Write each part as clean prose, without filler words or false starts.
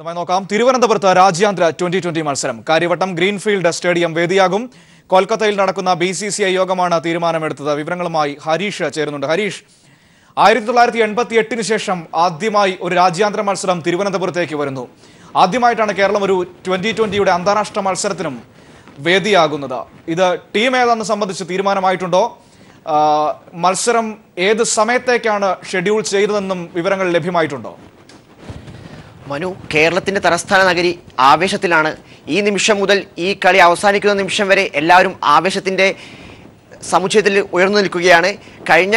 നോക്കാം. തിരുവനന്തപുരത്ത് രാജ്യാന്തര 2020 മത്സരം കാര്യവട്ടം ഗ്രീൻഫീൽഡ് സ്റ്റേഡിയം വേദിയാകും. കൊൽക്കത്തയിൽ നടക്കുന്ന BCCI യോഗമാണ് തീരുമാനമെടുത്തത്. വിവരങ്ങളുമായി ഹരീഷ് ചേരുന്നുണ്ട്. ഹരീഷ്, 1988 ശേഷം ആദ്യമായി ഒരു രാജ്യാന്തര മത്സരം തിരുവനന്തപുരത്തേക്ക് വരുന്നു. ആദ്യമായിട്ടാണ് കേരളം ഒരു 2020യുടെ അന്താരാഷ്ട്ര മത്സരത്തിനും വേദിയാകുന്നത്. ഇത് ടീം ഏതാണെന്ന് സംബന്ധിച്ച് തീരുമാനമായിട്ടുണ്ടോ? മത്സരം ഏത് സമയത്തേക്കാണ് ഷെഡ്യൂൾ ചെയ്തതെന്നും വിവരങ്ങൾ ലഭ്യമായിട്ടുണ്ടോ? മനു, കേരളത്തിന്റെ തലസ്ഥാന നഗരി ആവേശത്തിലാണ്. ഈ നിമിഷം മുതൽ ഈ കളി അവസാനിക്കുന്ന നിമിഷം വരെ എല്ലാവരും ആവേശത്തിന്റെ സമുച്ചയത്തിൽ ഉയർന്നു നിൽക്കുകയാണ്. കഴിഞ്ഞ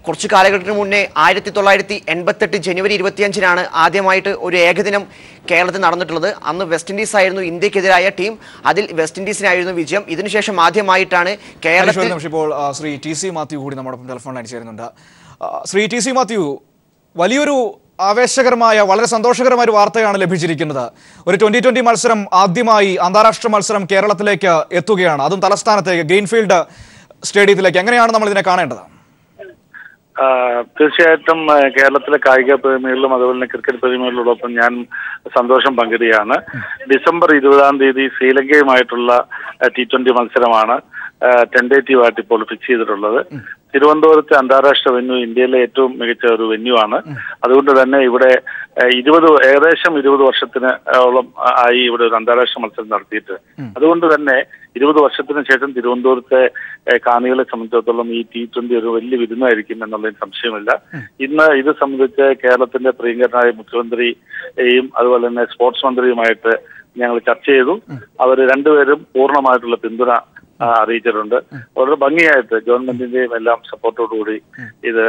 കുറച്ചു കാലഘട്ടത്തിന് മുന്നേ 1988 ജനുവരി 25-നാണ് ആദ്യമായിട്ട് ഒരു ഏകദിനം കേരളത്തിൽ നടന്നിട്ടുള്ളത്. അന്ന് വെസ്റ്റ് ഇൻഡീസ് ആയിരുന്നു ഇന്ത്യക്കെതിരായ ടീം. അതിൽ വെസ്റ്റ് ഇൻഡീസിനായിരുന്നു വിജയം. ഇതിനുശേഷം ആദ്യമായിട്ടാണ് കേരളത്തിൽ. ഇപ്പോൾ ശ്രീ TC മാത്യു കൂടി നമ്മുടെ ടെലിഫോൺ ലൈൻ ചേരുന്നുണ്ട്. ശ്രീ TC മാത്യു, വലിയൊരു ആവേശകരമായ, വളരെ സന്തോഷകരമായ ഒരു വാർത്തയാണ് ലഭിച്ചിരിക്കുന്നത്. ഒരു 2020 മത്സരം ആദ്യമായി അന്താരാഷ്ട്ര മത്സരം കേരളത്തിലേക്ക് എത്തുകയാണ്, അതും തലസ്ഥാനത്തേക്ക് ഗ്രീൻഫീൽഡ് സ്റ്റേഡിയത്തിലേക്ക്. എങ്ങനെയാണ് നമ്മൾ ഇതിനെ കാണേണ്ടത്? തീർച്ചയായിട്ടും കേരളത്തിലെ കായിക പ്രേമികളിലും അതുപോലെ തന്നെ ക്രിക്കറ്റ് പ്രേമികളിലോടൊപ്പം ഞാൻ സന്തോഷം പങ്കിടുകയാണ്. ഡിസംബർ 20 ശ്രീലങ്കയുമായിട്ടുള്ള T20 മത്സരമാണ് ടെൻഡേറ്റീവായിട്ട് ഇപ്പോൾ ഫിക്സ് ചെയ്തിട്ടുള്ളത്. തിരുവനന്തപുരത്തെ അന്താരാഷ്ട്ര വെന്യൂ ഇന്ത്യയിലെ ഏറ്റവും മികച്ച ഒരു വെന്യൂ ആണ്. അതുകൊണ്ട് തന്നെ ഇവിടെ ഏകദേശം 20 വർഷത്തിന് ഓളം ആയി ഇവിടെ ഒരു അന്താരാഷ്ട്ര മത്സരം നടത്തിയിട്ട്. അതുകൊണ്ട് തന്നെ 20 വർഷത്തിന് ശേഷം തിരുവനന്തപുരത്തെ കാണികളെ സംബന്ധിച്ചിടത്തോളം ഈ T20 ഒരു വലിയ വിരുന്നായിരിക്കും എന്നുള്ളതിന് സംശയമില്ല. ഇന്ന് ഇത് സംബന്ധിച്ച് കേരളത്തിന്റെ പ്രിയങ്കരനായ മുഖ്യമന്ത്രിയെയും അതുപോലെ തന്നെ സ്പോർട്സ് മന്ത്രിയുമായിട്ട് ഞങ്ങൾ ചർച്ച ചെയ്തു. അവർ രണ്ടുപേരും പൂർണ്ണമായിട്ടുള്ള പിന്തുണ അറിയിച്ചിട്ടുണ്ട്. വളരെ ഭംഗിയായിട്ട് ഗവൺമെന്റിന്റെയും എല്ലാം സപ്പോർട്ടോടുകൂടി ഇത്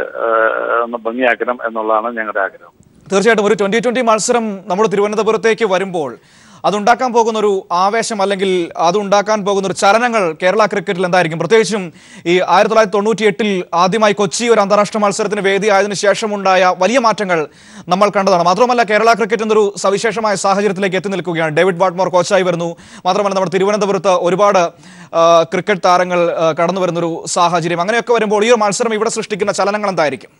ഒന്ന് ഭംഗിയാക്കണം എന്നുള്ളതാണ് ഞങ്ങളുടെ ആഗ്രഹം. തീർച്ചയായിട്ടും ഒരു 2020 മത്സരം നമ്മൾ തിരുവനന്തപുരത്തേക്ക് വരുമ്പോൾ അതുണ്ടാക്കാൻ പോകുന്ന ഒരു ആവേശം, അല്ലെങ്കിൽ അതുണ്ടാക്കാൻ പോകുന്ന ഒരു ചലനങ്ങൾ കേരള ക്രിക്കറ്റിൽ എന്തായിരിക്കും? പ്രത്യേകിച്ചും ഈ 1998 ആദ്യമായി കൊച്ചി ഒരു അന്താരാഷ്ട്ര മത്സരത്തിന് വേദിയായതിനു ശേഷമുണ്ടായ വലിയ മാറ്റങ്ങൾ നമ്മൾ കണ്ടതാണ്. മാത്രമല്ല, കേരള ക്രിക്കറ്റ് എന്നൊരു സവിശേഷമായ സാഹചര്യത്തിലേക്ക് എത്തി നിൽക്കുകയാണ്. ഡേവിഡ് വാട്ട്മോർ കോച്ചായി വരുന്നു. മാത്രമല്ല, നമ്മുടെ തിരുവനന്തപുരത്ത് ഒരുപാട് ക്രിക്കറ്റ് താരങ്ങൾ കടന്നു വരുന്നൊരു സാഹചര്യം. അങ്ങനെയൊക്കെ വരുമ്പോൾ ഈ ഒരു മത്സരം ഇവിടെ സൃഷ്ടിക്കുന്ന ചലനങ്ങൾ എന്തായിരിക്കും?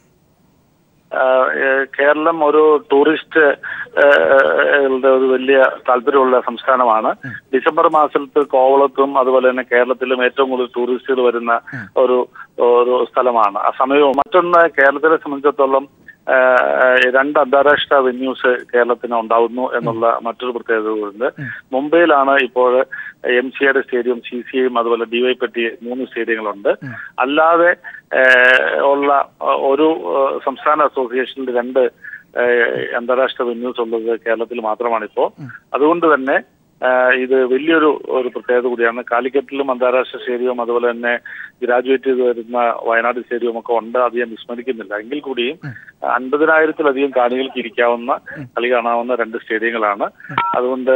കേരളം ഒരു ടൂറിസ്റ്റ് ഒരു വലിയ താല്പര്യമുള്ള സംസ്ഥാനമാണ്. ഡിസംബർ മാസത്തിൽ കോവളത്തും അതുപോലെ തന്നെ കേരളത്തിലും ഏറ്റവും കൂടുതൽ ടൂറിസ്റ്റുകൾ വരുന്ന ഒരു സ്ഥലമാണ്. ആ സമയവും മറ്റൊന്ന്, കേരളത്തിലെ സംബന്ധിച്ചിടത്തോളം 2 അന്താരാഷ്ട്ര വെന്യൂസ് കേരളത്തിന് ഉണ്ടാവുന്നു എന്നുള്ള മറ്റൊരു പ്രത്യേകത കൂടി. മുംബൈയിലാണ് ഇപ്പോൾ MCAയുടെ സ്റ്റേഡിയം, CCAയും അതുപോലെ DYPT 3 സ്റ്റേഡിയങ്ങളുണ്ട്. അല്ലാതെ ഉള്ള ഒരു സംസ്ഥാന അസോസിയേഷനിൽ 2 അന്താരാഷ്ട്ര വെന്യൂസ് ഉള്ളത് കേരളത്തിൽ മാത്രമാണിപ്പോൾ. അതുകൊണ്ട് തന്നെ ഇത് വലിയൊരു പ്രത്യേകത കൂടിയാണ്. കാലിക്കറ്റിലും അന്താരാഷ്ട്ര സ്റ്റേഡിയവും അതുപോലെ തന്നെ ഗ്രാജുവേറ്റ് ചെയ്ത് വരുന്ന വയനാട് സ്റ്റേഡിയം ഒക്കെ ഉണ്ട്. അത് ഞാൻ വിസ്മരിക്കുന്നില്ല. എങ്കിൽ കൂടിയും 50,000-ലധികം കാണികൾക്ക് ഇരിക്കാവുന്ന, കളി കാണാവുന്ന 2 സ്റ്റേഡിയങ്ങളാണ്. അതുകൊണ്ട്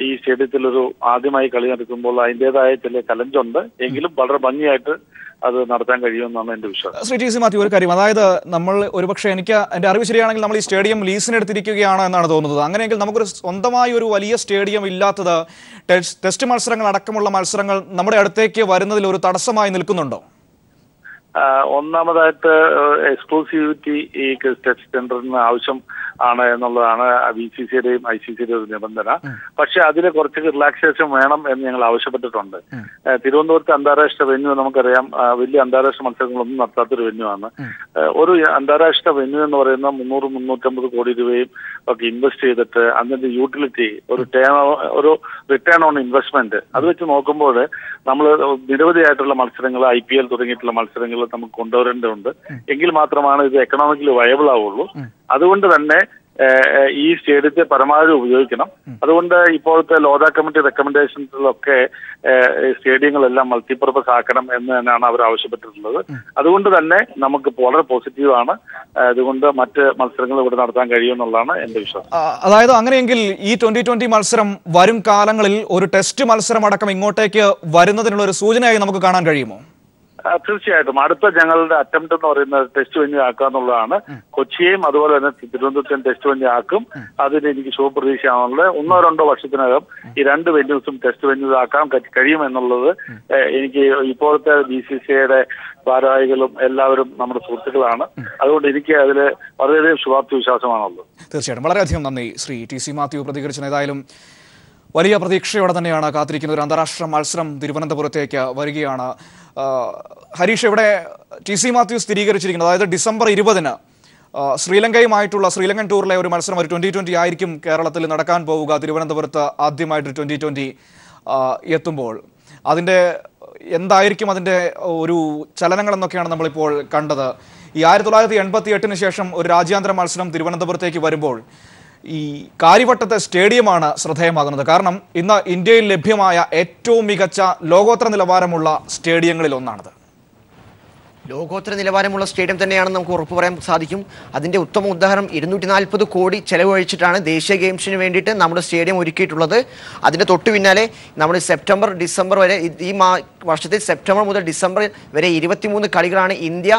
ഈ സ്റ്റേഡിയത്തിൽ ആദ്യമായി കളി നടക്കുമ്പോൾ അതിൻ്റെതായ ചില ചലഞ്ചുണ്ട്. എങ്കിലും വളരെ ഭംഗിയായിട്ട് അത് നടത്താൻ കഴിയുമെന്നാണ് എന്റെ വിശ്വാസം. ശ്രീ TC മാത്യു, ഒരു കാര്യം, അതായത് നമ്മൾ ഒരുപക്ഷെ, എന്റെ അറിവ് ശരിയാണെങ്കിൽ നമ്മൾ ഈ സ്റ്റേഡിയം ലീസിനെടുത്തിരിക്കുകയാണ് എന്നാണ് തോന്നുന്നത്. അങ്ങനെയെങ്കിൽ നമുക്കൊരു സ്വന്തമായി ഒരു വലിയ സ്റ്റേഡിയം ഇല്ലാത്തത് ടെസ്റ്റ് മത്സരങ്ങൾ അടക്കമുള്ള മത്സരങ്ങൾ നമ്മുടെ അടുത്തേക്ക് വരുന്നതിൽ ഒരു തടസ്സമായി നിൽക്കുന്നുണ്ടോ? ഒന്നാമതായിട്ട് എക്സ്ക്ലൂസിവിറ്റി ഈ ടെസ്റ്റ് സെന്ററിന് ആവശ്യം ആണ് എന്നുള്ളതാണ് BCCയുടെയും ICCയുടെയും ഒരു നിബന്ധന. പക്ഷെ അതിൽ കുറച്ച് റിലാക്സേഷൻ വേണം എന്ന് ഞങ്ങൾ ആവശ്യപ്പെട്ടിട്ടുണ്ട്. തിരുവനന്തപുരത്ത് അന്താരാഷ്ട്ര വെന്യൂ നമുക്കറിയാം, വലിയ അന്താരാഷ്ട്ര മത്സരങ്ങളൊന്നും നടത്താത്തൊരു വെന്യൂ ആണ്. ഒരു അന്താരാഷ്ട്ര വെന്യൂ എന്ന് പറയുന്ന 300-350 കോടി രൂപയും ഒക്കെ ഇൻവെസ്റ്റ് ചെയ്തിട്ട് അതിന്റെ യൂട്ടിലിറ്റി, ഒരു റിട്ടേൺ ഓൺ ഇൻവെസ്റ്റ്മെന്റ്, അത് വെച്ച് നോക്കുമ്പോൾ നമ്മൾ നിരവധിയായിട്ടുള്ള മത്സരങ്ങൾ, IPL തുടങ്ങിയിട്ടുള്ള മത്സരങ്ങൾ നമുക്ക് കൊണ്ടുവരേണ്ടതുണ്ട്. എങ്കിൽ മാത്രമാണ് ഇത് എക്കണോമിക്കലി വയബിൾ ആവുള്ളൂ. അതുകൊണ്ട് തന്നെ ഈ സ്റ്റേഡിയത്തെ പരമാവധി ഉപയോഗിക്കണം. അതുകൊണ്ട് ഇപ്പോഴത്തെ ലോധ കമ്മിറ്റി റെക്കമെൻഡേഷൻസിലൊക്കെ സ്റ്റേഡിയങ്ങളെല്ലാം മൾട്ടിപർപ്പസ് ആക്കണം എന്ന് തന്നെയാണ് അവർ ആവശ്യപ്പെട്ടിട്ടുള്ളത്. അതുകൊണ്ട് തന്നെ നമുക്ക് വളരെ പോസിറ്റീവാണ്. അതുകൊണ്ട് മറ്റ് മത്സരങ്ങൾ ഇവിടെ നടത്താൻ കഴിയുമെന്നുള്ളതാണ് എന്റെ വിശ്വാസം. അതായത് അങ്ങനെയെങ്കിൽ ഈ 2020 മത്സരം വരും കാലങ്ങളിൽ ഒരു ടെസ്റ്റ് മത്സരം അടക്കം ഇങ്ങോട്ടേക്ക് വരുന്നതിനുള്ള ഒരു സൂചനയായി നമുക്ക് കാണാൻ കഴിയുമോ? തീർച്ചയായിട്ടും അടുത്ത ഞങ്ങളുടെ അറ്റംപ്റ്റ് എന്ന് പറയുന്നത് ടെസ്റ്റ് വെന്യൂ ആക്കുക എന്നുള്ളതാണ്. കൊച്ചിയെയും അതുപോലെ തന്നെ തിരുവനന്തപുരത്തെയും ടെസ്റ്റ് വെന്യൂ ആക്കും. അതിന് എനിക്ക് ശുഭപ്രതീക്ഷയാണുള്ളത്. 1-2 വർഷത്തിനകം ഈ 2 വെന്യൂസും ടെസ്റ്റ് വെന്യൂ ആക്കാൻ കഴിയുമെന്നുള്ളത് എനിക്ക് ഇപ്പോഴത്തെ BCCIയുടെ ഭാരവാഹികളും എല്ലാവരും നമ്മുടെ സുഹൃത്തുക്കളാണ്. അതുകൊണ്ട് എനിക്ക് അതിൽ വളരെയധികം ശുഭാപ്തി വിശ്വാസമാണുള്ളത്. തീർച്ചയായിട്ടും വളരെയധികം നന്ദി ശ്രീ TC മാത്യു പ്രതികരിച്ചത്. ഏതായാലും വലിയ പ്രതീക്ഷയോടെ തന്നെയാണ് കാത്തിരിക്കുന്ന ഒരു അന്താരാഷ്ട്ര മത്സരം തിരുവനന്തപുരത്തേക്ക് വരികയാണ്. ഹരീഷ്, ഇവിടെ TC മാത്യു സ്ഥിരീകരിച്ചിരിക്കുന്നത്, അതായത് ഡിസംബർ 20-ന് ശ്രീലങ്കയുമായിട്ടുള്ള ശ്രീലങ്കൻ ടൂറിലെ ഒരു മത്സരം ഒരു 2020 ആയിരിക്കും കേരളത്തിൽ നടക്കാൻ പോവുക. തിരുവനന്തപുരത്ത് ആദ്യമായിട്ട് 2020 എത്തുമ്പോൾ അതിൻ്റെ എന്തായിരിക്കും അതിൻ്റെ ഒരു ചലനങ്ങൾ എന്നൊക്കെയാണ് നമ്മളിപ്പോൾ കണ്ടത്. ഈ 1988-ന് ശേഷം ഒരു രാജ്യാന്തര മത്സരം തിരുവനന്തപുരത്തേക്ക് വരുമ്പോൾ ഈ കാര്യവട്ടത്തെ സ്റ്റേഡിയമാണ് ശ്രദ്ധേയമാകുന്നത്. കാരണം ഇന്ന് ഇന്ത്യയിൽ ലഭ്യമായ ഏറ്റവും മികച്ച ലോകോത്തര നിലവാരമുള്ള സ്റ്റേഡിയങ്ങളിൽ ഒന്നാണിത്. ലോകോത്തര നിലവാരമുള്ള സ്റ്റേഡിയം തന്നെയാണെന്ന് നമുക്ക് ഉറപ്പ് പറയാൻ സാധിക്കും. അതിൻ്റെ ഉത്തമ ഉദാഹരണം 240 കോടി ചെലവഴിച്ചിട്ടാണ് ദേശീയ ഗെയിംസിന് വേണ്ടിയിട്ട് നമ്മുടെ സ്റ്റേഡിയം ഒരുക്കിയിട്ടുള്ളത്. അതിൻ്റെ തൊട്ട് പിന്നാലെ നമ്മുടെ ഡിസംബർ വരെ ഈ വർഷത്തിൽ സെപ്റ്റംബർ മുതൽ ഡിസംബർ വരെ 23 കളികളാണ് ഇന്ത്യ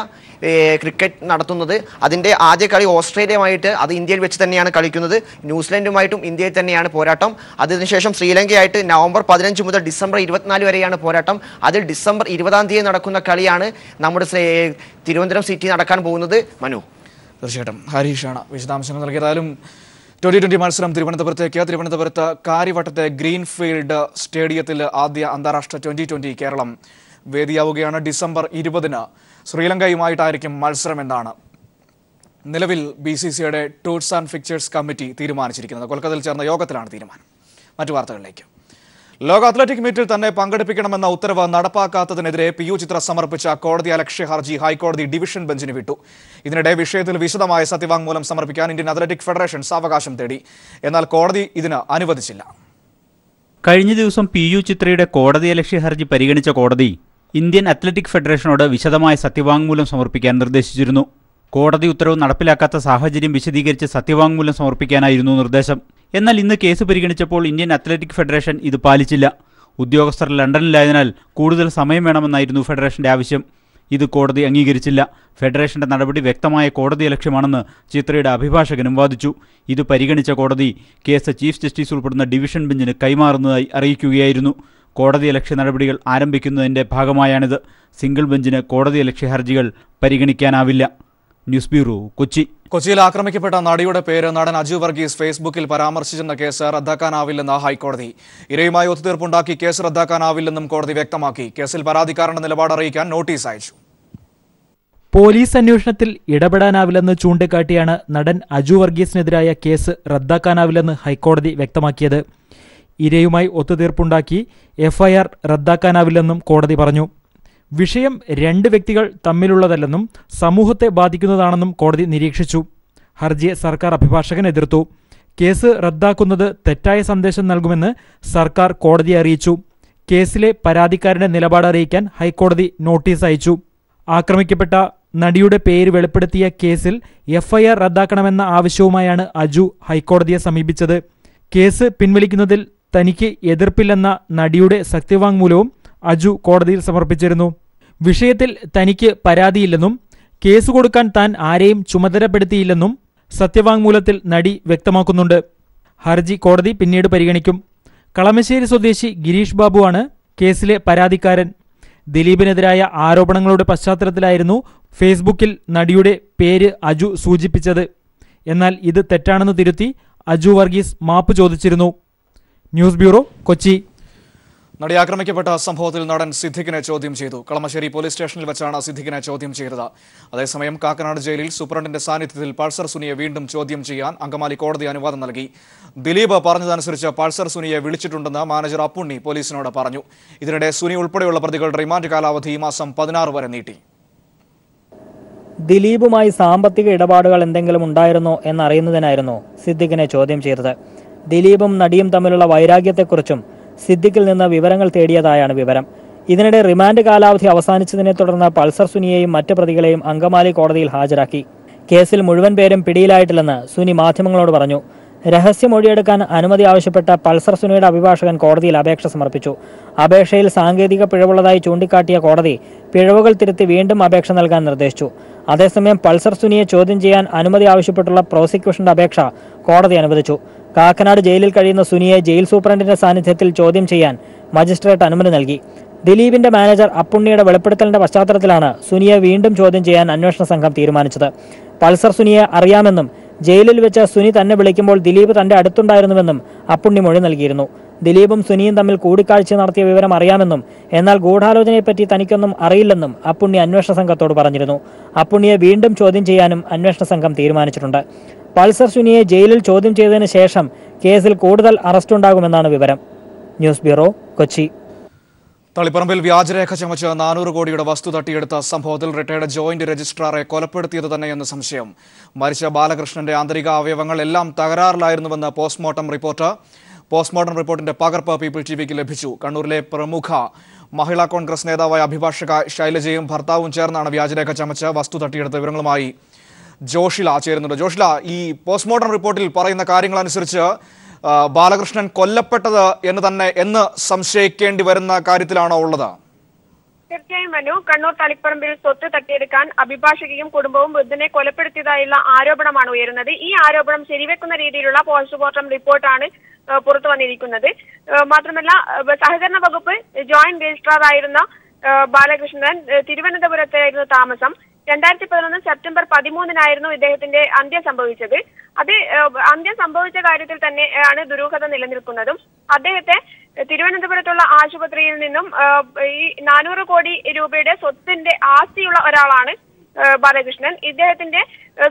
ക്രിക്കറ്റ് നടത്തുന്നത്. അതിൻ്റെ ആദ്യ കളി ഓസ്ട്രേലിയയുമായിട്ട്, അത് ഇന്ത്യയിൽ വെച്ച് തന്നെയാണ് കളിക്കുന്നത്. ന്യൂസിലൻഡുമായിട്ടും ഇന്ത്യയിൽ തന്നെയാണ് പോരാട്ടം. അതിനുശേഷം ശ്രീലങ്കയായിട്ട് നവംബർ 15 മുതൽ ഡിസംബർ 24 വരെയാണ് പോരാട്ടം. അതിൽ ഡിസംബർ 20-ാം തീയതി നടക്കുന്ന കളിയാണ് നമ്മുടെ തിരുവനന്തപുരം സിറ്റി നടക്കാൻ പോകുന്നത്. മനു, തീർച്ചയായിട്ടും ഹരീഷാണ് വിശദാംശങ്ങൾ നൽകിയതായാലും 2020 മത്സരം തിരുവനന്തപുരത്ത് കാര്യവട്ടത്തെ ഗ്രീൻഫീൽഡ് സ്റ്റേഡിയത്തിൽ ആദ്യ അന്താരാഷ്ട്ര 2020 കേരളം വേദിയാവുകയാണ്. ഡിസംബർ 20-ന് ശ്രീലങ്കയുമായിട്ടായിരിക്കും മത്സരമെന്നാണ് നിലവിൽ BCCIയുടെ ടൂർസ് ആൻഡ് ഫിക്ചേഴ്സ് കമ്മിറ്റി തീരുമാനിച്ചിരിക്കുന്നത്. കൊൽക്കത്തയിൽ ചേർന്ന യോഗത്തിലാണ് തീരുമാനം. മറ്റു വാർത്തകളിലേക്ക്. ലോക അത്ലറ്റിക് മീറ്റിൽ തന്നെ പങ്കെടുപ്പിക്കണമെന്ന ഉത്തരവ് നടപ്പാക്കാത്തതിനെതിരെ PU ചിത്ര സമർപ്പിച്ച കോടതി അലക്ഷ്യ ഹർജി ഹൈക്കോടതി ഡിവിഷൻ ബെഞ്ചിന് വിട്ടു. ഇതിനിടെ വിഷയത്തിൽ വിശദമായ സത്യവാങ്മൂലം സമർപ്പിക്കാൻ ഇന്ത്യൻ അത്ലറ്റിക് ഫെഡറേഷൻ സാവകാശം തേടി. എന്നാൽ കോടതി ഇതിന് അനുവദിച്ചില്ല. കഴിഞ്ഞ ദിവസം PU ചിത്രയുടെ കോടതി അലക്ഷ്യ ഹർജി പരിഗണിച്ച കോടതി ഇന്ത്യൻ അത്ലറ്റിക് ഫെഡറേഷനോട് വിശദമായ സത്യവാങ്മൂലം സമർപ്പിക്കാൻ നിർദ്ദേശിച്ചിരുന്നു. കോടതി ഉത്തരവ് നടപ്പിലാക്കാത്ത സാഹചര്യം വിശദീകരിച്ച് സത്യവാങ്മൂലം സമർപ്പിക്കാനായിരുന്നു നിർദ്ദേശം. എന്നാൽ ഇന്ന് കേസ് പരിഗണിച്ചപ്പോൾ ഇന്ത്യൻ അത്ലറ്റിക് ഫെഡറേഷൻ ഇത് പാലിച്ചില്ല. ഉദ്യോഗസ്ഥർ ലണ്ടനിലായതിനാൽ കൂടുതൽ സമയം വേണമെന്നായിരുന്നു ഫെഡറേഷന്റെ ആവശ്യം. ഇത് കോടതി അംഗീകരിച്ചില്ല. ഫെഡറേഷന്റെ നടപടി വ്യക്തമായ കോടതി ലക്ഷ്യമാണെന്ന് ചിത്രയുടെ അഭിഭാഷകനും വാദിച്ചു. ഇത് പരിഗണിച്ച കോടതി കേസ് ചീഫ് ജസ്റ്റിസ് ഉൾപ്പെടുന്ന ഡിവിഷൻ ബെഞ്ചിന് കൈമാറുന്നതായി അറിയിക്കുകയായിരുന്നു. കോടതിയലക്ഷ്യ നടപടികൾ ആരംഭിക്കുന്നതിന്റെ ഭാഗമായാണിത്. സിംഗിൾ ബെഞ്ചിന് കോടതിയലക്ഷ്യ ഹർജികൾ പരിഗണിക്കാനാവില്ല. News bureau, Kochi. കൊച്ചിയിൽ ആക്രമിക്കപ്പെട്ട നടിയുടെ പേര് നടൻ അജു വർഗീസ് ഫേസ്ബുക്കിൽ പരാമർശിച്ചെന്ന കേസ് റദ്ദാക്കാനാവില്ലെന്ന് ഹൈക്കോടതി. ഇരയുമായി ഒത്തുതീർപ്പുണ്ടാക്കി കേസ് റദ്ദാക്കാനാവില്ലെന്നും കോടതി വ്യക്തമാക്കി. കേസിൽ പരാതിക്കാരന്റെ നിലപാട് അറിയിക്കാൻ നോട്ടീസ് അയച്ചു. പോലീസ് അന്വേഷണത്തിൽ ഇടപെടാനാവില്ലെന്ന് ചൂണ്ടിക്കാട്ടിയാണ് നടൻ അജു വർഗീസിനെതിരായ കേസ് റദ്ദാക്കാനാവില്ലെന്ന് ഹൈക്കോടതി വ്യക്തമാക്കിയത്. ഇരയുമായി ഒത്തുതീർപ്പുണ്ടാക്കി FIR റദ്ദാക്കാനാവില്ലെന്നും കോടതി പറഞ്ഞു. വിഷയം 2 വ്യക്തികൾ തമ്മിലുള്ളതല്ലെന്നും സമൂഹത്തെ ബാധിക്കുന്നതാണെന്നും കോടതി നിരീക്ഷിച്ചു. ഹർജിയെ സർക്കാർ അഭിഭാഷകൻ എതിർത്തു. കേസ് റദ്ദാക്കുന്നത് തെറ്റായ സന്ദേശം നൽകുമെന്ന് സർക്കാർ കോടതിയെ അറിയിച്ചു. കേസിലെ പരാതിക്കാരന്റെ നിലപാട് അറിയിക്കാൻ ഹൈക്കോടതി നോട്ടീസ് അയച്ചു. ആക്രമിക്കപ്പെട്ട നടിയുടെ പേര് വെളിപ്പെടുത്തിയ കേസിൽ FIR റദ്ദാക്കണമെന്ന ആവശ്യവുമായാണ് അജു ഹൈക്കോടതിയെ സമീപിച്ചത്. കേസ് പിൻവലിക്കുന്നതിൽ തനിക്ക് എതിർപ്പില്ലെന്ന നടിയുടെ സത്യവാങ്മൂലവും അജു കോടതിയിൽ സമർപ്പിച്ചിരുന്നു. വിഷയത്തിൽ തനിക്ക് പരാതിയില്ലെന്നും കേസ് കൊടുക്കാൻ താൻ ആരെയും ചുമതലപ്പെടുത്തിയില്ലെന്നും സത്യവാങ്മൂലത്തിൽ നടി വ്യക്തമാക്കുന്നുണ്ട്. ഹർജി കോടതി പിന്നീട് പരിഗണിക്കും. കളമശ്ശേരി സ്വദേശി ഗിരീഷ് ബാബുവാണ് കേസിലെ പരാതിക്കാരൻ. ദിലീപിനെതിരായ ആരോപണങ്ങളുടെ പശ്ചാത്തലത്തിലായിരുന്നു ഫേസ്ബുക്കിൽ നടിയുടെ പേര് അജു സൂചിപ്പിച്ചത്. എന്നാൽ ഇത് തെറ്റാണെന്ന് തിരുത്തി അജു വർഗീസ് മാപ്പ് ചോദിച്ചിരുന്നു. News bureau, Kochi. നടി ആക്രമിക്കപ്പെട്ട സംഭവത്തിൽ നടൻ സിദ്ദിഖിനെ ചോദ്യം ചെയ്തു. കളമശ്ശേരി പോലീസ് സ്റ്റേഷനിൽ വെച്ചാണ് സിദ്ദിഖിനെ ചോദ്യം ചെയ്തത്. അതേസമയം കാക്കനാട് ജയിലിൽ സൂപ്രണ്ടിന്റെ സാന്നിധ്യത്തിൽ പൾസർ സുനിയെ വീണ്ടും ചോദ്യം ചെയ്യാൻ അങ്കമാലി കോടതി അനുവാദം നൽകി. ദിലീപ് പറഞ്ഞതനുസരിച്ച് പൾസർ സുനിയെ വിളിച്ചിട്ടുണ്ടെന്ന് മാനേജർ അപ്പുണ്ണി പോലീസിനോട് പറഞ്ഞു. ഇതിനിടെ സുനി ഉൾപ്പെടെയുള്ള പ്രതികളുടെ റിമാൻഡ് കാലാവധി ഈ മാസം 16 വരെ നീട്ടി. ദിലീപുമായി സാമ്പത്തിക ഇടപാടുകൾ എന്തെങ്കിലും ഉണ്ടായിരുന്നോ എന്നറിയുന്നതിനായിരുന്നു സിദ്ദിഖിനെ ചോദ്യം ചെയ്തത്. ദിലീപും നടിയും തമ്മിലുള്ള വൈരാഗ്യത്തെക്കുറിച്ചും സിദ്ദിഖിൽ നിന്ന് വിവരങ്ങൾ തേടിയതായാണ് വിവരം. ഇതിനിടെ റിമാൻഡ് കാലാവധി അവസാനിച്ചതിനെ തുടർന്ന് പൾസർ സുനിയെയും മറ്റ് പ്രതികളെയും അങ്കമാലി കോടതിയിൽ ഹാജരാക്കി. കേസിൽ മുഴുവൻ പേരും പിടിയിലായിട്ടില്ലെന്ന് സുനി മാധ്യമങ്ങളോട് പറഞ്ഞു. രഹസ്യമൊഴിയെടുക്കാൻ അനുമതി ആവശ്യപ്പെട്ട പൾസർ സുനിയുടെ അഭിഭാഷകൻ കോടതിയിൽ അപേക്ഷ സമർപ്പിച്ചു. അപേക്ഷയിൽ സാങ്കേതിക പിഴവുള്ളതായി ചൂണ്ടിക്കാട്ടിയ കോടതി പിഴവുകൾ തിരുത്തി വീണ്ടും അപേക്ഷ നൽകാൻ നിർദ്ദേശിച്ചു. അതേസമയം പൾസർ സുനിയെ ചോദ്യം ചെയ്യാൻ അനുമതി ആവശ്യപ്പെട്ടുള്ള പ്രോസിക്യൂഷന്റെ അപേക്ഷ കോടതി അനുവദിച്ചു. കാക്കനാട് ജയിലിൽ കഴിയുന്ന സുനിയെ ജയിൽ സൂപ്രണ്ടിന്റെ സാന്നിധ്യത്തിൽ ചോദ്യം ചെയ്യാൻ മജിസ്ട്രേറ്റ് അനുമതി നൽകി. ദിലീപിന്റെ മാനേജർ അപ്പുണ്ണിയുടെ വെളിപ്പെടുത്തലിന്റെ പശ്ചാത്തലത്തിലാണ് സുനിയെ വീണ്ടും ചോദ്യം ചെയ്യാൻ അന്വേഷണ സംഘം തീരുമാനിച്ചത്. പൾസർ സുനിയെ അറിയാമെന്നും ജയിലിൽ വെച്ച് സുനി തന്നെ വിളിക്കുമ്പോൾ ദിലീപ് തന്റെ അടുത്തുണ്ടായിരുന്നുവെന്നും അപ്പുണ്ണി മൊഴി നൽകിയിരുന്നു. ദിലീപും സുനിയും തമ്മിൽ കൂടിക്കാഴ്ച നടത്തിയ വിവരം അറിയാമെന്നും എന്നാൽ ഗൂഢാലോചനയെപ്പറ്റി തനിക്കൊന്നും അറിയില്ലെന്നും അപ്പുണ്ണി അന്വേഷണ സംഘത്തോട് പറഞ്ഞിരുന്നു. അപ്പുണ്ണിയെ വീണ്ടും ചോദ്യം ചെയ്യാനും അന്വേഷണ സംഘം തീരുമാനിച്ചിട്ടുണ്ട്. പൾസർ സുനിയെ ജയിലിൽ ചോദ്യം ചെയ്തതിനു ശേഷം കേസിൽ കൂടുതൽ അറസ്റ്റുണ്ടാകുമെന്നാണ് വിവരം. News bureau, Kochi. തളിപ്പറമ്പിൽ വ്യാജരേഖ ചമച്ച് 400 കോടിയുടെ വസ്തു തട്ടിയെടുത്ത സംഭവത്തിൽ റിട്ടയർഡ് ജോയിന്റ് രജിസ്ട്രാറെ കൊലപ്പെടുത്തിയത് തന്നെയെന്ന് സംശയം. മരിച്ച ബാലകൃഷ്ണന്റെ ആന്തരിക അവയവങ്ങൾ എല്ലാം തകരാറിലായിരുന്നുവെന്ന് പോസ്റ്റ്മോർട്ടം റിപ്പോർട്ട്. പോസ്റ്റ്മോർട്ടം റിപ്പോർട്ടിന്റെ പകർപ്പ് പീപ്പിൾ ടിവിക്ക് ലഭിച്ചു. കണ്ണൂരിലെ പ്രമുഖ മഹിളാ കോൺഗ്രസ് നേതാവായ അഭിഭാഷക ശൈലജയും ഭർത്താവും ചേർന്നാണ് വ്യാജരേഖ ചമച്ച് വസ്തു തട്ടിയെടുത്ത. വിവരങ്ങളുമായി ജോഷില ചേരുന്നുണ്ട്. ജോഷില, ഈ പോസ്റ്റ്മോർട്ടം റിപ്പോർട്ടിൽ പറയുന്ന കാര്യങ്ങൾ അനുസരിച്ച് ബാലകൃഷ്ണൻ കൊല്ലപ്പെട്ടത് എന്ന് സംശയിക്കേണ്ടി വരുന്ന കാര്യത്തിലാണോ ഉള്ളത്? തീർച്ചയായും മനു, കണ്ണൂർ തളിപ്പറമ്പിൽ സ്വത്ത് തട്ടിയെടുക്കാൻ അഭിഭാഷകയും കുടുംബവും വൃദ്ധനെ കൊലപ്പെടുത്തിയതായുള്ള ആരോപണമാണ് ഉയരുന്നത്. ഈ ആരോപണം ശരിവെക്കുന്ന രീതിയിലുള്ള പോസ്റ്റ്മോർട്ടം റിപ്പോർട്ടാണ് പുറത്തു വന്നിരിക്കുന്നത്. മാത്രമല്ല, സഹകരണ വകുപ്പ് ജോയിന്റ് രജിസ്ട്രാർ ആയിരുന്ന ബാലകൃഷ്ണൻ തിരുവനന്തപുരത്തായിരുന്നു താമസം. 2011 സെപ്റ്റംബർ 13-നായിരുന്നു ഇദ്ദേഹത്തിന്റെ അന്ത്യം സംഭവിച്ചത്. അന്ത്യം സംഭവിച്ച കാര്യത്തിൽ തന്നെയാണ് ദുരൂഹത നിലനിൽക്കുന്നതും. അദ്ദേഹത്തെ തിരുവനന്തപുരത്തുള്ള ആശുപത്രിയിൽ നിന്നും ഈ 400 കോടി രൂപയുടെ സ്വത്തിന്റെ ആസ്തിയുള്ള ഒരാളാണ് ബാലകൃഷ്ണൻ. ഇദ്ദേഹത്തിന്റെ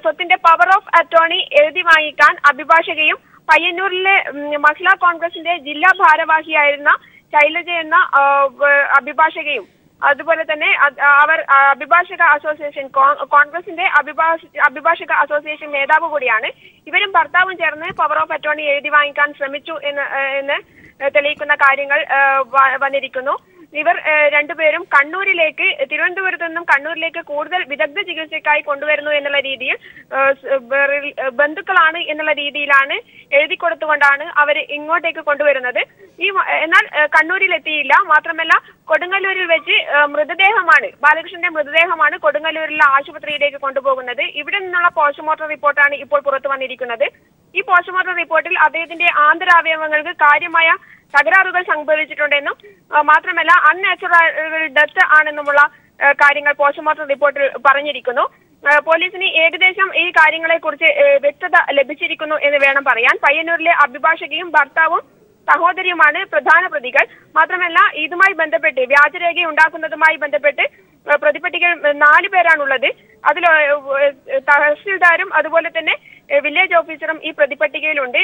സ്വത്തിന്റെ പവർ ഓഫ് അറ്റോർണി എഴുതി വാങ്ങിക്കാൻ അഭിഭാഷകയും പയ്യന്നൂരിലെ മഹിളാ കോൺഗ്രസിന്റെ ജില്ലാ ഭാരവാഹിയായിരുന്ന ശൈലജ എന്ന അഭിഭാഷകയും അതുപോലെ തന്നെ അവർ അഭിഭാഷക അസോസിയേഷൻ കോൺഗ്രസിന്റെ അഭിഭാഷക അസോസിയേഷൻ നേതാവ് കൂടിയാണ്. ഇവരും ഭർത്താവും ചേർന്ന് പവർ ഓഫ് അറ്റോർണി എഴുതി വാങ്ങിക്കാൻ ശ്രമിച്ചു എന്ന് തെളിയിക്കുന്ന കാര്യങ്ങൾ വന്നിരിക്കുന്നു. ഇവർ രണ്ടുപേരും തിരുവനന്തപുരത്ത് നിന്നും കണ്ണൂരിലേക്ക് കൂടുതൽ വിദഗ്ധ ചികിത്സയ്ക്കായി കൊണ്ടുവരുന്നു എന്നുള്ള രീതിയിൽ ബന്ധുക്കളാണ് എന്നുള്ള രീതിയിലാണ് എഴുതി കൊടുത്തുകൊണ്ടാണ് അവർ ഇങ്ങോട്ടേക്ക് കൊണ്ടുവരുന്നത്. എന്നാൽ കണ്ണൂരിൽ എത്തിയില്ല. മാത്രമല്ല, കൊടുങ്ങല്ലൂരിൽ വെച്ച് ബാലകൃഷ്ണന്റെ മൃതദേഹമാണ് കൊടുങ്ങല്ലൂരിലെ ആശുപത്രിയിലേക്ക് കൊണ്ടുപോകുന്നത്. ഇവിടെ നിന്നുള്ള പോസ്റ്റ്മോർട്ടം റിപ്പോർട്ടാണ് ഇപ്പോൾ പുറത്തു വന്നിരിക്കുന്നത്. ഈ പോസ്റ്റ്മോർട്ടം റിപ്പോർട്ടിൽ അദ്ദേഹത്തിന്റെ ആന്തരാവയവങ്ങൾക്ക് കാര്യമായ തകരാറുകൾ സംഭവിച്ചിട്ടുണ്ടെന്നും മാത്രമല്ല അൺനാച്ചുറൽ ഡെത്ത് ആണെന്നുമുള്ള കാര്യങ്ങൾ പോസ്റ്റ്മോർട്ടം റിപ്പോർട്ടിൽ പറഞ്ഞിരിക്കുന്നു. പോലീസിന് ഏകദേശം ഈ കാര്യങ്ങളെ കുറിച്ച് വ്യക്തത ലഭിച്ചിരിക്കുന്നു എന്ന് വേണം പറയാൻ. പയ്യന്നൂരിലെ അഭിഭാഷകയും ഭർത്താവും സഹോദരിയുമാണ് പ്രധാന പ്രതികൾ. മാത്രമല്ല, ഇതുമായി ബന്ധപ്പെട്ട് വ്യാജരേഖ ഉണ്ടാക്കുന്നതുമായി ബന്ധപ്പെട്ട് പ്രതിപട്ടികയിൽ 4 പേരാണുള്ളത്. അതിൽ തഹസിൽദാരും അതുപോലെ തന്നെ വില്ലേജ് ഓഫീസറും ഈ പ്രതിപട്ടികയിലുണ്ട്.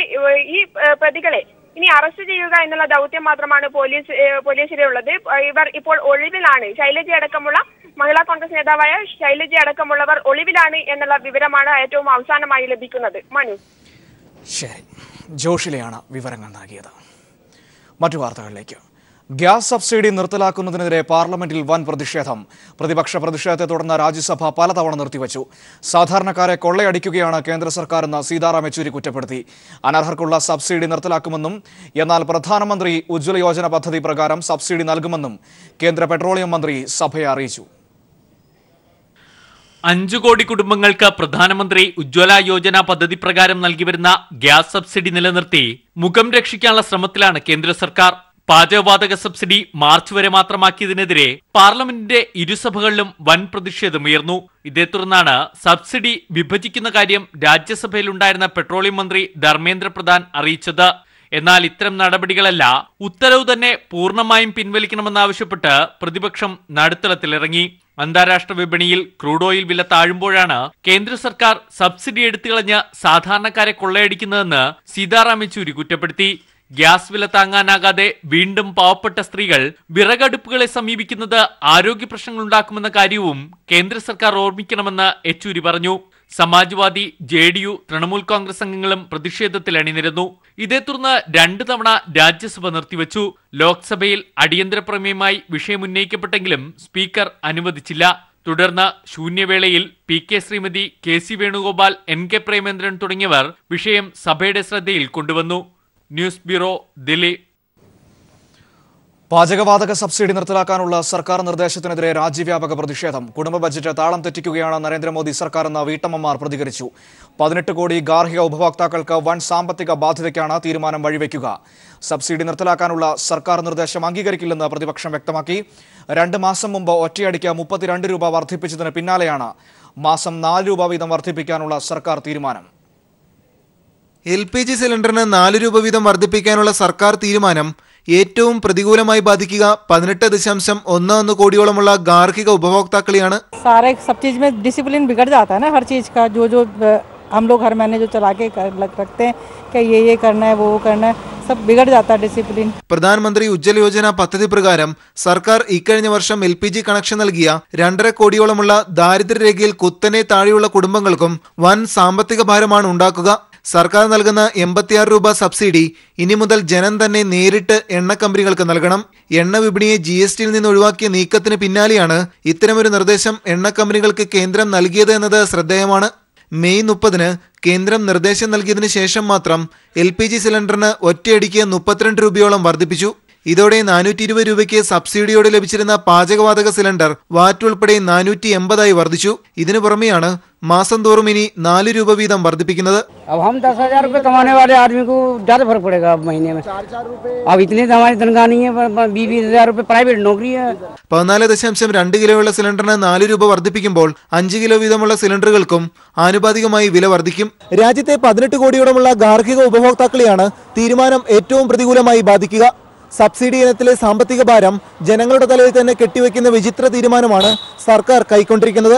ഈ പ്രതികളെ ഇനി അറസ്റ്റ് ചെയ്യുക എന്നുള്ള ദൗത്യം മാത്രമാണ് പോലീസിലുള്ളത്. ഇവർ ഇപ്പോൾ ഒളിവിലാണ്. ശൈലജ അടക്കമുള്ള മഹിളാ കോൺഗ്രസ് നേതാവായ ശൈലജ അടക്കമുള്ളവർ ഒളിവിലാണ് എന്നുള്ള വിവരമാണ് ഏറ്റവും അവസാനമായി ലഭിക്കുന്നത്. മനു, ശരി, ജോഷിലെയാണ് വിവരങ്ങൾ നൽകിയത്. മറ്റു വാർത്തകളിലേക്ക്. ഗ്യാസ് സബ്സിഡി നിർത്തലാക്കുന്നതിനെതിരെ പാർലമെന്റിൽ വൻ പ്രതിഷേധം. പ്രതിപക്ഷ പ്രതിഷേധത്തെ തുടർന്ന് രാജ്യസഭ പലതവണ നിർത്തിവച്ചു. സാധാരണക്കാരെ കൊള്ളയടിക്കുകയാണ് കേന്ദ്ര സർക്കാരെന്ന് സീതാറാം യെച്ചൂരി കുറ്റപ്പെടുത്തി. അനർഹർക്കുള്ള സബ്സിഡി നിർത്തലാക്കുമെന്നും എന്നാൽ പ്രധാനമന്ത്രി ഉജ്ജ്വല യോജന പദ്ധതി പ്രകാരം സബ്സിഡി നൽകുമെന്നും കേന്ദ്ര പെട്രോളിയം മന്ത്രി സഭയെ അറിയിച്ചു. 5 കോടി കുടുംബങ്ങൾക്ക് പ്രധാനമന്ത്രി ഉജ്ജ്വല യോജന പദ്ധതി പ്രകാരം നൽകിവരുന്ന ഗ്യാസ് സബ്സിഡി നിലനിർത്തി മുഖം രക്ഷിക്കാനുള്ള ശ്രമത്തിലാണ് കേന്ദ്ര സർക്കാർ. പാചകവാതക സബ്സിഡി മാർച്ച് വരെ മാത്രമാക്കിയതിനെതിരെ പാർലമെന്റിന്റെ ഇരുസഭകളിലും വൻ പ്രതിഷേധമുയർന്നു. ഇതേ തുടർന്നാണ് സബ്സിഡി വിഭജിക്കുന്ന കാര്യം രാജ്യസഭയിലുണ്ടായിരുന്ന പെട്രോളിയം മന്ത്രി ധർമ്മേന്ദ്ര പ്രധാൻ അറിയിച്ചത്. എന്നാൽ ഇത്തരം നടപടികളല്ല, ഉത്തരവ് തന്നെ പൂർണ്ണമായും പിൻവലിക്കണമെന്നാവശ്യപ്പെട്ട് പ്രതിപക്ഷം നടുത്തളത്തിലിറങ്ങി. അന്താരാഷ്ട്ര വിപണിയിൽ ക്രൂഡ് ഓയിൽ വില താഴുമ്പോഴാണ് കേന്ദ്ര സർക്കാർ സബ്സിഡി എടുത്തുകളഞ്ഞ് സാധാരണക്കാരെ കൊള്ളയടിക്കുന്നതെന്ന് സീതാറാം യെച്ചൂരി കുറ്റപ്പെടുത്തി. ഗ്യാസ് വില താങ്ങാനാകാതെ വീണ്ടും പാവപ്പെട്ട സ്ത്രീകൾ വിറകടുപ്പുകളെ സമീപിക്കുന്നത് ആരോഗ്യ പ്രശ്നങ്ങൾ ഉണ്ടാക്കുമെന്ന കാര്യവും കേന്ദ്ര സർക്കാർ ഓർമ്മിക്കണമെന്ന് യെച്ചൂരി പറഞ്ഞു. സമാജ്വാദി, JDU, തൃണമൂൽ കോൺഗ്രസ് അംഗങ്ങളും പ്രതിഷേധത്തിൽ അണിനിരന്നു. ഇതേ തുടർന്ന് 2 തവണ രാജ്യസഭ നിർത്തിവച്ചു. ലോക്സഭയിൽ അടിയന്തര പ്രമേയമായി വിഷയം ഉന്നയിക്കപ്പെട്ടെങ്കിലും സ്പീക്കർ അനുവദിച്ചില്ല. തുടർന്ന് ശൂന്യവേളയിൽ PK Shrimati, KC Venugopal, NK Premendran തുടങ്ങിയവർ വിഷയം സഭയുടെ ശ്രദ്ധയിൽ കൊണ്ടുവന്നു. News bureau, Delhi. പാചകവാതക സബ്സിഡി നിർത്തലാക്കാനുള്ള സർക്കാർ നിർദ്ദേശത്തിനെതിരെ രാജ്യവ്യാപക പ്രതിഷേധം. കുടുംബ ബജറ്റ് താളം തെറ്റിക്കുകയാണ് നരേന്ദ്രമോദി സർക്കാരെന്ന് വീട്ടമ്മമാർ പ്രതികരിച്ചു. 18 കോടി ഗാർഹിക ഉപഭോക്താക്കൾക്ക് വൻ സാമ്പത്തിക ബാധ്യതയ്ക്കാണ് തീരുമാനം വഴിവെക്കുക. സബ്സിഡി നിർത്തലാക്കാനുള്ള സർക്കാർ നിർദ്ദേശം അംഗീകരിക്കില്ലെന്ന് പ്രതിപക്ഷം വ്യക്തമാക്കി. 2 മാസം മുമ്പ് ഒറ്റയടിക്ക് 32 രൂപ വർദ്ധിപ്പിച്ചതിന് പിന്നാലെയാണ് മാസം 4 രൂപ വീതം വർദ്ധിപ്പിക്കാനുള്ള സർക്കാർ തീരുമാനം. LPG സിലിണ്ടറിന് 4 രൂപ വീതം വർദ്ധിപ്പിക്കാനുള്ള സർക്കാർ തീരുമാനം ഏറ്റവും പ്രതികൂലമായി ബാധിക്കുക 18.11 കോടിയോളമുള്ള ഗാർഹിക ഉപഭോക്താക്കളെയാണ്. सारे सब चीज में डिसिप्लिन बिगड़ जाता है ना, हर चीज का जो हम लोग हर महीने जो चला के रखते हैं कि ये करना है वो करना है, सब बिगड़ जाता है डिसिप्लिन. പ്രധാനമന്ത്രി ഉജ്ജ്വല യോജന പദ്ധതി പ്രകാരം സർക്കാർ ഇക്കഴിഞ്ഞ വർഷം LPG കണക്ഷൻ നൽകിയ 2.5 കോടിയോളമുള്ള ദാരിദ്ര്യരേഖയിൽ കുത്തനെ താഴെയുള്ള കുടുംബങ്ങൾക്കും വൻ സാമ്പത്തിക ഭാരമാണ് ഉണ്ടാക്കുക. സർക്കാർ നൽകുന്ന 86 രൂപ സബ്സിഡി ഇനി മുതൽ ജനം തന്നെ നേരിട്ട് എണ്ണ കമ്പനികൾക്ക് നൽകണം. എണ്ണ വിപണിയെ GSTയിൽ നിന്ന് ഒഴിവാക്കിയ നീക്കത്തിന് പിന്നാലെയാണ് ഇത്തരമൊരു നിർദ്ദേശം എണ്ണ കമ്പനികൾക്ക് കേന്ദ്രം നൽകിയത് എന്നത് ശ്രദ്ധേയമാണ്. മെയ് 30-ന് കേന്ദ്രം നിർദ്ദേശം നൽകിയതിനു ശേഷം മാത്രം LPG സിലിണ്ടറിന് ഒറ്റയടിക്ക് 32 രൂപയോളം വർദ്ധിപ്പിച്ചു. ഇതോടെ 420 രൂപയ്ക്ക് സബ്സിഡിയോടെ ലഭിച്ചിരുന്ന പാചകവാതക സിലിണ്ടർ വാറ്റ് ഉൾപ്പെടെ 480 വർദ്ധിച്ചു. ഇതിനു പുറമെയാണ് മാസം തോറും ഇനി 4 രൂപ വീതം വർദ്ധിപ്പിക്കുന്നത്. 14.2 കിലോയുള്ള സിലിണ്ടറിന് 4 രൂപ വർദ്ധിപ്പിക്കുമ്പോൾ 5 കിലോ വീതമുള്ള സിലിണ്ടറുകൾക്കും ആനുപാതികമായി വില വർദ്ധിക്കും. രാജ്യത്തെ 18 കോടിയോളമുള്ള ഗാർഹിക ഉപഭോക്താക്കളെയാണ് തീരുമാനം ഏറ്റവും പ്രതികൂലമായി ബാധിക്കുക. സബ്സിഡി ഇനത്തിലെ സാമ്പത്തിക ഭാരം ജനങ്ങളുടെ തലയിൽ തന്നെ കെട്ടിവെക്കുന്ന വിചിത്ര തീരുമാനമാണ് സർക്കാർ കൈക്കൊണ്ടിരിക്കുന്നത്.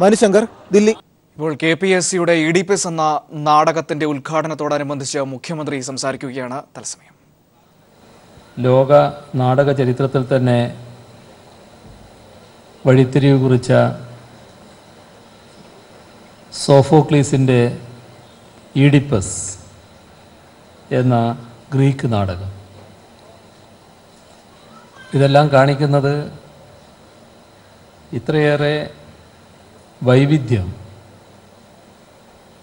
മനുശങ്കർ, ദില്ലി. ഇപ്പോൾ KPSCയുടെ EDPS എന്ന നാടകത്തിന്റെ ഉദ്ഘാടനത്തോടനുബന്ധിച്ച് മുഖ്യമന്ത്രി സംസാരിക്കുകയാണ്. തത്സമയം. ലോക നാടക ചരിത്രത്തിൽ തന്നെ വഴിത്തിരിവ് കുറിച്ച സോഫോക്ലീസിൻ്റെ ഈഡിപ്പസ് എന്ന ഗ്രീക്ക് നാടകം. ഇതെല്ലാം കാണിക്കുന്നത് ഇത്രയേറെ വൈവിധ്യം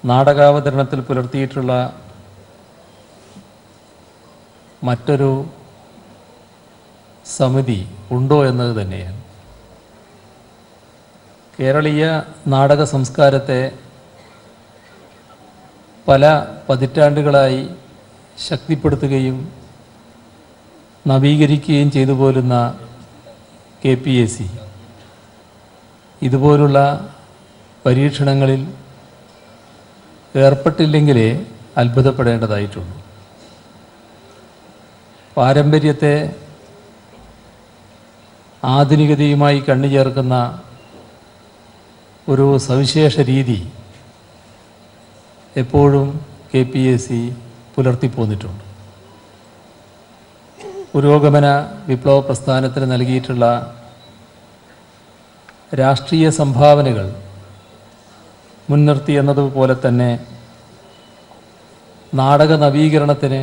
നാടകാവതരണത്തിൽ പുലർത്തിയിട്ടുള്ള മറ്റൊരു സമിതി ഉണ്ടോ എന്നത് തന്നെയാണ്. കേരളീയ നാടക സംസ്കാരത്തെ പല പതിറ്റാണ്ടുകളായി ശക്തിപ്പെടുത്തുകയും നവീകരിക്കുകയും ചെയ്തു പോരുന്ന KPSC ഇതുപോലുള്ള പരീക്ഷണങ്ങളിൽ ഏർപ്പെട്ടില്ലെങ്കിലേ അത്ഭുതപ്പെടേണ്ടതായിട്ടുള്ളൂ. പാരമ്പര്യത്തെ ആധുനികതയുമായി കണ്ണുചേർക്കുന്ന ഒരു സവിശേഷ രീതി എപ്പോഴും KPSC പുലർത്തിപ്പോന്നിട്ടുണ്ട്. പുരോഗമന വിപ്ലവ പ്രസ്ഥാനത്തിന് നൽകിയിട്ടുള്ള രാഷ്ട്രീയ സംഭാവനകൾ മുൻനിർത്തി എന്നതുപോലെ തന്നെ നാടക നവീകരണത്തിന്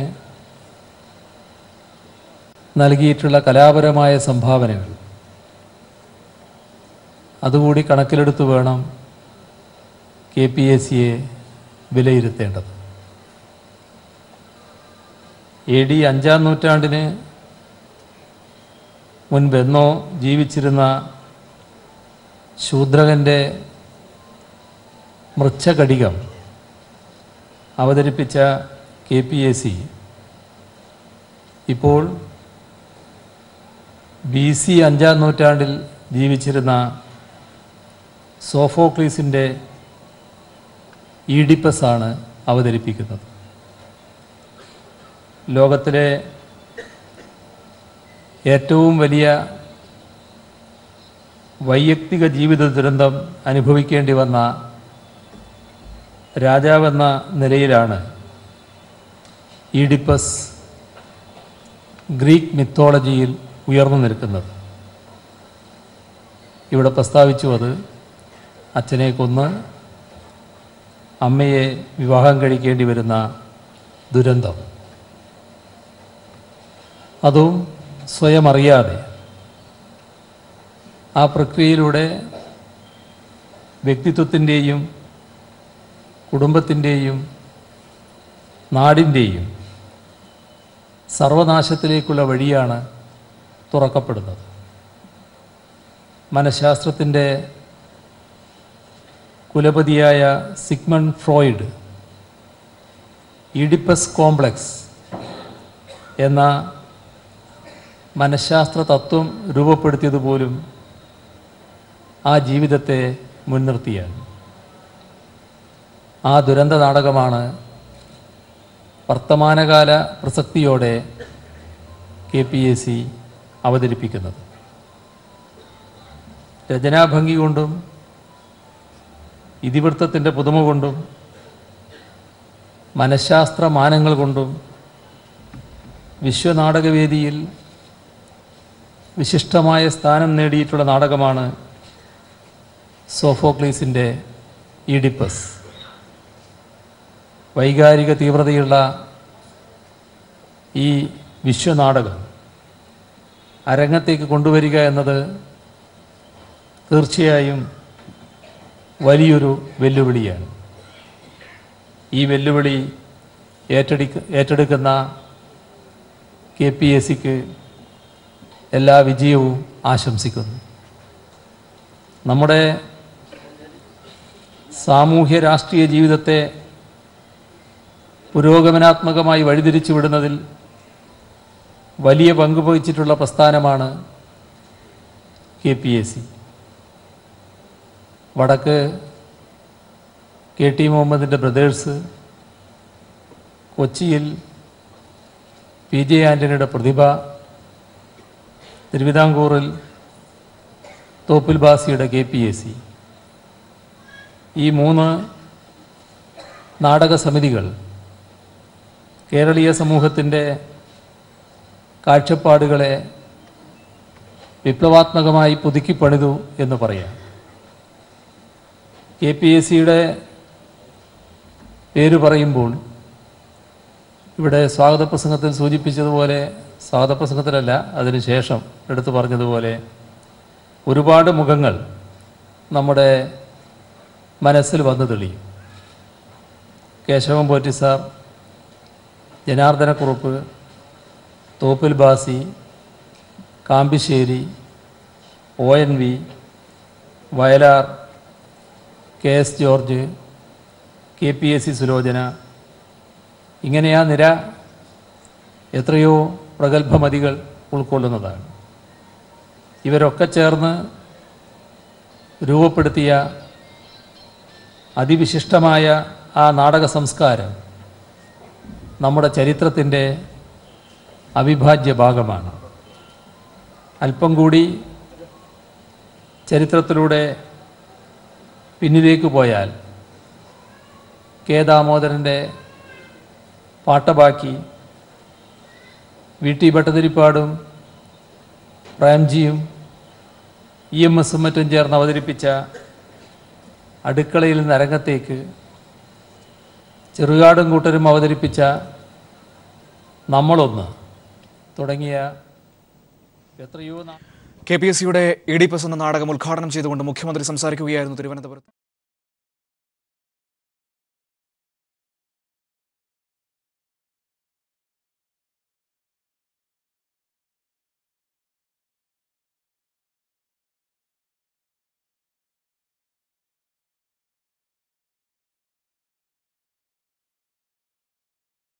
നൽകിയിട്ടുള്ള കലാപരമായ സംഭാവനകൾ അതുകൂടി കണക്കിലെടുത്തു വേണം KPSCയെ വിലയിരുത്തേണ്ടത്. AD 5-ാം നൂറ്റാണ്ടിന് മുൻപെന്നോ ജീവിച്ചിരുന്ന ശൂദ്രകൻ്റെ മൃച്ഛകടികം അവതരിപ്പിച്ച KPSC ഇപ്പോൾ BC 5-ാം നൂറ്റാണ്ടിൽ ജീവിച്ചിരുന്ന സോഫോക്ലീസിൻ്റെ ഈഡിപ്പസാണ് അവതരിപ്പിക്കുന്നത്. ലോകത്തിലെ ഏറ്റവും വലിയ വൈയക്തിക ജീവിത ദുരന്തം അനുഭവിക്കേണ്ടി വന്ന രാജാവെന്ന നിലയിലാണ് ഈഡിപ്പസ് ഗ്രീക്ക് മിത്തോളജിയിൽ ഉയർന്നു നിൽക്കുന്നത്. ഇവിടെ പ്രസ്താവിച്ചു, അത് അച്ഛനെ കൊന്ന് അമ്മയെ വിവാഹം കഴിക്കേണ്ടി വരുന്ന ദുരന്തം, അതും സ്വയം അറിയാതെ. ആ പ്രക്രിയയിലൂടെ വ്യക്തിത്വത്തിൻ്റെയും കുടുംബത്തിൻ്റെയും നാടിൻ്റെയും സർവനാശത്തിലേക്കുള്ള വഴിയാണ് തുറക്കപ്പെടുന്നത്. മനഃശാസ്ത്രത്തിൻ്റെ കുലപതിയായ സിഗ്മണ്ട് ഫ്രോയിഡ് ഈഡിപ്പസ് കോംപ്ലക്സ് എന്ന മനഃശാസ്ത്ര തത്വം രൂപപ്പെടുത്തിയതുപോലും ആ ജീവിതത്തെ മുൻനിർത്തിയാണ്. ആ ദുരന്ത നാടകമാണ് വർത്തമാനകാല പ്രസക്തിയോടെ KPAC അവതരിപ്പിക്കുന്നത്. രചനാഭംഗി കൊണ്ടും ഇതിവൃത്തത്തിൻ്റെ പുതുമ കൊണ്ടും മനഃശാസ്ത്ര മാനങ്ങൾ കൊണ്ടും വിശ്വനാടകവേദിയിൽ വിശിഷ്ടമായ സ്ഥാനം നേടിയിട്ടുള്ള നാടകമാണ് സോഫോക്ലീസിൻ്റെ ഈഡിപ്പസ്. വൈകാരിക തീവ്രതയുള്ള ഈ വിശ്വനാടകം അരങ്ങത്തേക്ക് കൊണ്ടുവരിക എന്നത് തീർച്ചയായും വലിയൊരു വെല്ലുവിളിയാണ്. ഈ വെല്ലുവിളി ഏറ്റെടുക്കുന്ന KPACക്ക് എല്ലാ വിജയവും ആശംസിക്കുന്നു. നമ്മുടെ സാമൂഹ്യ രാഷ്ട്രീയ ജീവിതത്തെ പുരോഗമനാത്മകമായി വഴിതിരിച്ചു വിടുന്നതിൽ വലിയ പങ്ക് വഹിച്ചിട്ടുള്ള പ്രസ്ഥാനമാണ് KPAC. വടക്ക് KT മുഹമ്മദിൻ്റെ ബ്രദേഴ്സ്, കൊച്ചിയിൽ PJ ആൻ്റണിയുടെ പ്രതിഭ, തിരുവിതാംകൂറിൽ തോപ്പിൽ ബാസിയുടെ KPAC. ഈ 3 നാടക സമിതികൾ കേരളീയ സമൂഹത്തിൻ്റെ കാഴ്ചപ്പാടുകളെ വിപ്ലവാത്മകമായി പുതുക്കിപ്പണിതു എന്ന് പറയാം. KPACയുടെ പേര് പറയുമ്പോൾ ഇവിടെ സ്വാഗത പ്രസംഗത്തിൽ സൂചിപ്പിച്ചതുപോലെ, സ്വാഗത പ്രസംഗത്തിലല്ല അതിനുശേഷം എടുത്തു പറഞ്ഞതുപോലെ, ഒരുപാട് മുഖങ്ങൾ നമ്മുടെ മനസ്സിൽ വന്നു തെളിയും. Kesavan Potti sir, Janardhanakurup, Thoppil Bhasi, Kambissery, ONV, Vayalar, KS George, KPAC Sulochana, ഇങ്ങനെ ആ നിര എത്രയോ പ്രഗത്ഭമതികൾ ഉൾക്കൊള്ളുന്നതാണ്. ഇവരൊക്കെ ചേർന്ന് രൂപപ്പെടുത്തിയ അതിവിശിഷ്ടമായ ആ നാടക സംസ്കാരം നമ്മുടെ ചരിത്രത്തിൻ്റെ അവിഭാജ്യ ഭാഗമാണ്. അല്പം കൂടി ചരിത്രത്തിലൂടെ പിന്നിലേക്ക് പോയാൽ K. ദാമോദരൻ്റെ പാട്ടബാക്കി, VT ഭട്ടതിരിപ്പാടും പ്രേംജിയും EMSഉം മറ്റും ചേർന്ന് അവതരിപ്പിച്ച അടുക്കളയിൽ നിന്ന് അരങ്ങത്തേക്ക്, ചെറുകാടും കൂട്ടരും അവതരിപ്പിച്ച നമ്മളൊന്ന് തുടങ്ങിയ എത്രയോ KPACയുടെ ഈഡിപ്പസ് എന്ന നാടകം ഉദ്ഘാടനം ചെയ്തുകൊണ്ട് മുഖ്യമന്ത്രി സംസാരിക്കുകയായിരുന്നു തിരുവനന്തപുരത്ത്.